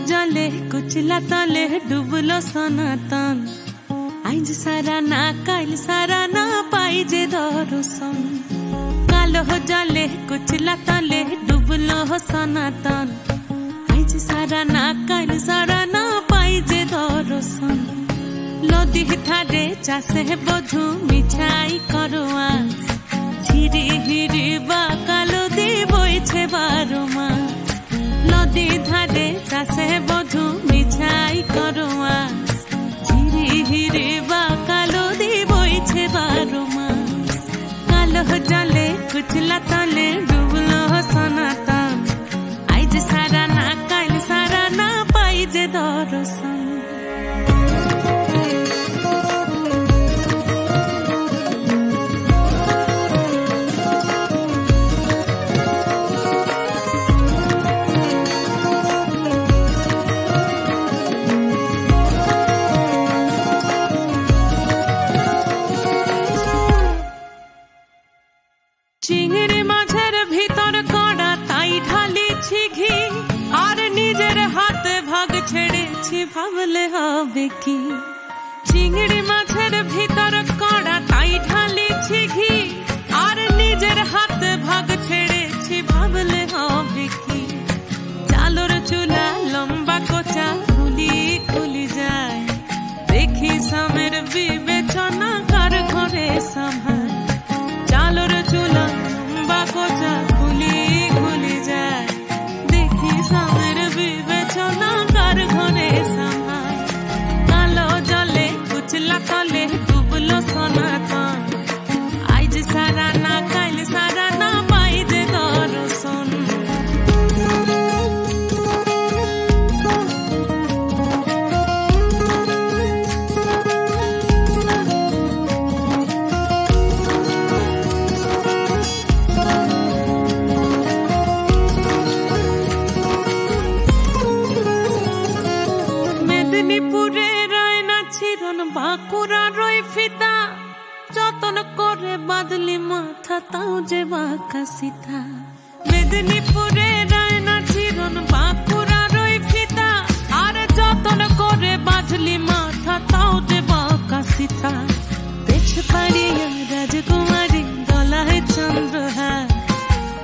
जले कुचला तले डुबलो सनातन आइज सारा ना काल सारा ना पाइजे दर्शन कालो जले कुचला तले डुबलो सनातन आइज सारा ना काल सारा ना पाइजे दर्शन नदी थारे चासे बधु मिठाई करवा झिरी हिरी बा कालो दी बइछे बारो मास नदी धारे चासे बधु मिठाई करवा झिरी हिरी बा कालो दी बइछे बारो मास कालो जले कुचला तले डुबलो सनातन आइज सारा ना काल सारा ना पाइजे दर्शन चिंगड़ी माझेर भीतर कड़ा ताई ढाली घी और निजेर हाथे भाग छेड़े भावले हबे की चिंगड़ी माझेर भीतर कड़ा ताई ढाली घी और निजेर हाथे भाग छेड़े भावले हबे की चालोर चूला लंबा कोचा खुली खुली जाए देखी सामेर विवेचना कर घरे संभाल चालोर चूला लंबा कोचा खुली खुली जाए देखी सामेर विवेचना कर घरे संभाल कालो जले कुचला तले डुबलो सनातन आइज सारा ना काल सारा ना पाइजे दर्शन মেদিনীপুরে রয় না চিরন বাঁকুড়া রয় ফিতা যতন করে বাদলি মাথা তাও যে বাঁকা সিথা মেদিনীপুরে রয় না চিরন বাঁকুড়া রয় ফিতা আর যতন করে বাদলি মাথা তাও যে বাঁকা সিথা পেছ পাড়িয়া রাজকুমারী গলায় চন্দ্রহার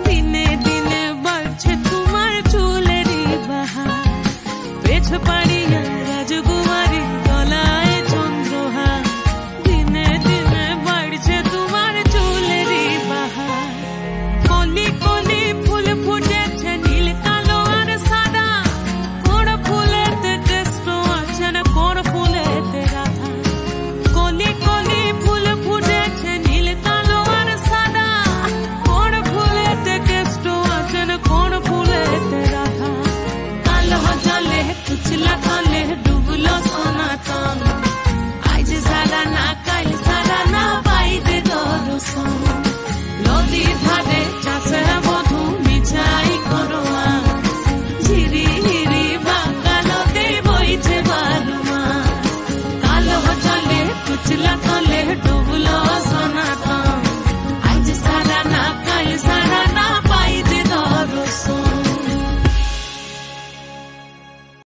দিনে দিনে বাড়ছে তোমার চুলেরই বাহার পেছ পাড়িয়া রাজকুমারী গলায় চন্দ্রহার দিনে দিনে বাড়ছে তোমার চুলেরই বাহার কলি কলি ফুল ফুটেছে নীল কালো আর সাদা কোন ফুলেতে কৃষ্ণ আছেন কোন ফুলেতে রাধা কলি কলি ফুল ফুটেছে নীল কালো আর সাদা কোন ফুলেতে কৃষ্ণ আছেন কোন ফুলেতে রাধা কালো জলে कुचला तले डुबलो सनातन आइज सारा ना काल सारा ना पाइजे दर्शन नदी धारे चासे बधु मिठाई करवा झिरी हिरी बा कालो दी बइछे बारो मास कालो जले कुचला तले डुबलो सनातन आइज सारा ना काल